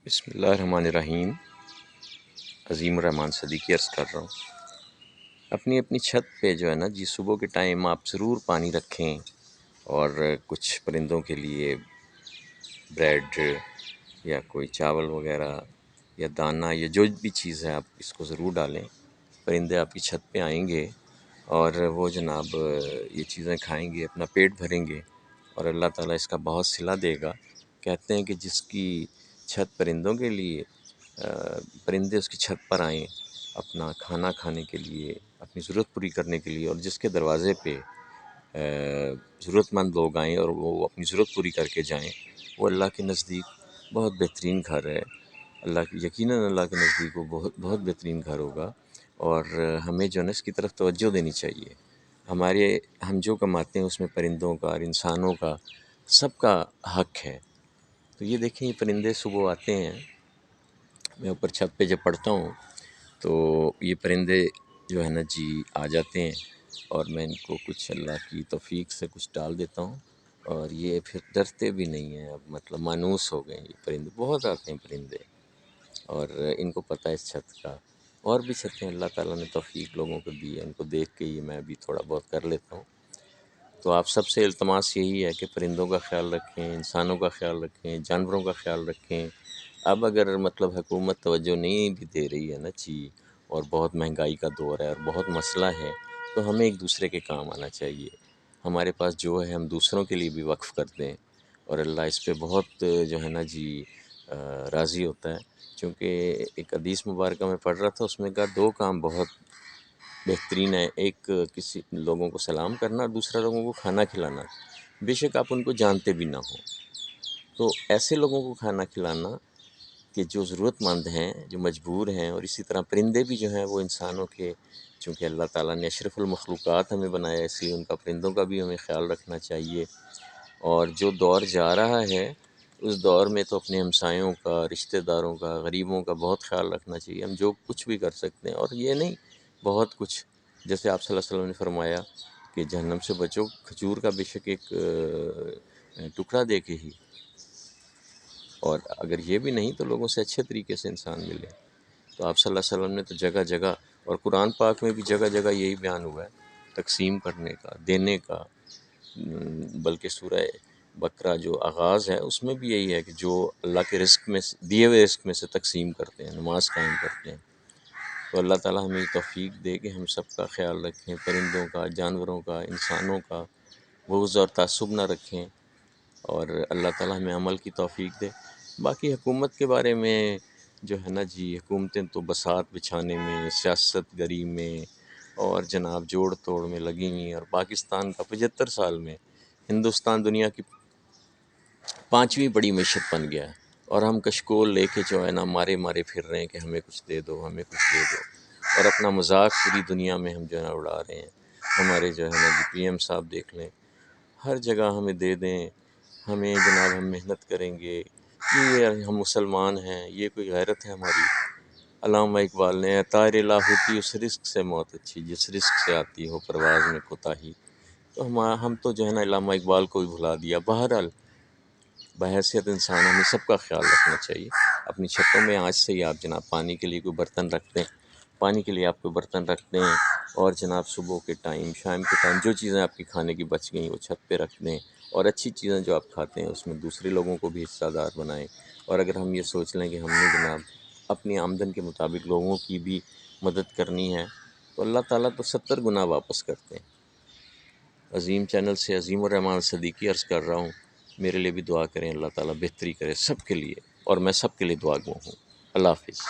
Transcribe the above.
بسم اللہ الرحمن الرحیم۔ عظیم الرحمن صدیقی عرض کر رہا ہوں، اپنی اپنی چھت پہ جو ہے نا جی صبح کے ٹائم آپ ضرور پانی رکھیں، اور کچھ پرندوں کے لیے بریڈ یا کوئی چاول وغیرہ یا دانہ یا جو بھی چیز ہے آپ اس کو ضرور ڈالیں۔ پرندے آپ کی چھت پہ آئیں گے اور وہ جناب یہ چیزیں کھائیں گے، اپنا پیٹ بھریں گے، اور اللہ تعالیٰ اس کا بہت صلہ دے گا۔ کہتے ہیں کہ جس کی چھت پرندوں کے لیے، پرندے اس کی چھت پر آئیں اپنا کھانا کھانے کے لیے، اپنی ضرورت پوری کرنے کے لیے، اور جس کے دروازے پہ ضرورت مند لوگ آئیں اور وہ اپنی ضرورت پوری کر کے جائیں، وہ اللہ کے نزدیک بہت بہترین گھر ہے۔ یقیناً اللہ کے نزدیک وہ بہت بہترین گھر ہوگا، اور ہمیں جو ہے نا اس کی طرف توجہ دینی چاہیے۔ ہم جو کماتے ہیں اس میں پرندوں کا اور انسانوں کا سب کا حق ہے۔ تو یہ دیکھیں، یہ پرندے صبح آتے ہیں، میں اوپر چھت پہ جب پڑھتا ہوں تو یہ پرندے جو ہے نا جی آ جاتے ہیں، اور میں ان کو کچھ اللہ کی توفیق سے کچھ ڈال دیتا ہوں، اور یہ پھر ڈرتے بھی نہیں ہیں، اب مطلب مانوس ہو گئے ہیں یہ پرندے، بہت آتے ہیں پرندے، اور ان کو پتہ ہے اس چھت کا۔ اور بھی چھتیں اللہ تعالیٰ نے توفیق لوگوں کو دی ہے، ان کو دیکھ کے یہ میں بھی تھوڑا بہت کر لیتا ہوں۔ تو آپ سب سے التماس یہی ہے کہ پرندوں کا خیال رکھیں، انسانوں کا خیال رکھیں، جانوروں کا خیال رکھیں۔ اب اگر مطلب حکومت توجہ نہیں بھی دے رہی ہے نا جی، اور بہت مہنگائی کا دور ہے اور بہت مسئلہ ہے، تو ہمیں ایک دوسرے کے کام آنا چاہیے۔ ہمارے پاس جو ہے ہم دوسروں کے لیے بھی وقف کر دیں، اور اللہ اس پہ بہت جو ہے نا جی راضی ہوتا ہے۔ چونکہ ایک حدیث مبارکہ میں پڑھ رہا تھا، اس میں کہا دو کام بہت بہترین ہے، ایک کسی لوگوں کو سلام کرنا اور دوسرا لوگوں کو کھانا کھلانا، بے شک آپ ان کو جانتے بھی نہ ہوں۔ تو ایسے لوگوں کو کھانا کھلانا کہ جو ضرورت مند ہیں، جو مجبور ہیں، اور اسی طرح پرندے بھی جو ہیں وہ انسانوں کے، چونکہ اللہ تعالیٰ نے اشرف المخلوقات ہمیں بنایا، اس لیے ان کا پرندوں کا بھی ہمیں خیال رکھنا چاہیے۔ اور جو دور جا رہا ہے اس دور میں تو اپنے ہمسایوں کا، رشتہ داروں کا، غریبوں کا بہت خیال رکھنا چاہیے۔ ہم جو کچھ بھی کر سکتے ہیں، اور یہ نہیں بہت کچھ، جیسے آپ صلی اللہ علیہ وسلم نے فرمایا کہ جہنم سے بچو، کھجور کا بے شک ایک ٹکڑا دے کے ہی، اور اگر یہ بھی نہیں تو لوگوں سے اچھے طریقے سے انسان ملے۔ تو آپ صلی اللہ علیہ وسلم نے تو جگہ جگہ، اور قرآن پاک میں بھی جگہ جگہ یہی بیان ہوا ہے، تقسیم کرنے کا، دینے کا۔ بلکہ سورہ بقرہ جو آغاز ہے اس میں بھی یہی ہے کہ جو اللہ کے رزق میں دیے ہوئے رزق میں سے تقسیم کرتے ہیں، نماز قائم کرتے ہیں۔ تو اللہ تعالیٰ ہمیں توفیق دے کہ ہم سب کا خیال رکھیں، پرندوں کا، جانوروں کا، انسانوں کا، بغض اور تعصب نہ رکھیں، اور اللہ تعالیٰ ہمیں عمل کی توفیق دے۔ باقی حکومت کے بارے میں جو ہے نا جی، حکومتیں تو بساط بچھانے میں، سیاست گری میں، اور جناب جوڑ توڑ میں لگی ہوئی ہیں، اور پاکستان کا 75 سال میں ہندوستان دنیا کی 5ویں بڑی معیشت بن گیا ہے، اور ہم کشکول لے کے جو ہے نا مارے مارے پھر رہے ہیں کہ ہمیں کچھ دے دو، ہمیں کچھ دے دو، اور اپنا مذاق پوری دنیا میں ہم جو ہے نا اڑا رہے ہیں۔ ہمارے جو ہے نا جی پی ایم صاحب دیکھ لیں، ہر جگہ ہمیں دے دیں، ہمیں جناب ہم محنت کریں گے، یہ ہم مسلمان ہیں، یہ کوئی غیرت ہے ہماری؟ علامہ اقبال نے طائر لاہوتی اس رزق سے موت اچھی، جس رزق سے آتی ہو پرواز میں کوتاہی۔ تو ہم تو جو ہے نا علامہ اقبال کو بھی بھلا دیا۔ بہرحال بحیثیت انسان ہمیں سب کا خیال رکھنا چاہیے۔ اپنی چھتوں میں آج سے ہی آپ جناب پانی کے لیے کوئی برتن رکھ دیں، پانی کے لیے آپ کوئی برتن رکھ دیں، اور جناب صبح کے ٹائم، شام کے ٹائم جو چیزیں آپ کی کھانے کی بچ گئیں وہ چھت پہ رکھ دیں، اور اچھی چیزیں جو آپ کھاتے ہیں اس میں دوسرے لوگوں کو بھی حصہ دار بنائیں۔ اور اگر ہم یہ سوچ لیں کہ ہم نے جناب اپنی آمدن کے مطابق لوگوں کی بھی مدد کرنی ہے، تو اللہ تعالیٰ تو 70 گنا واپس کرتے ہیں۔ عظیم چینل سے عظیم الرحمن صدیقی عرض کر رہا ہوں، میرے لیے بھی دعا کریں، اللہ تعالیٰ بہتری کرے سب کے لیے، اور میں سب کے لیے دعا گو ہوں۔ اللہ حافظ۔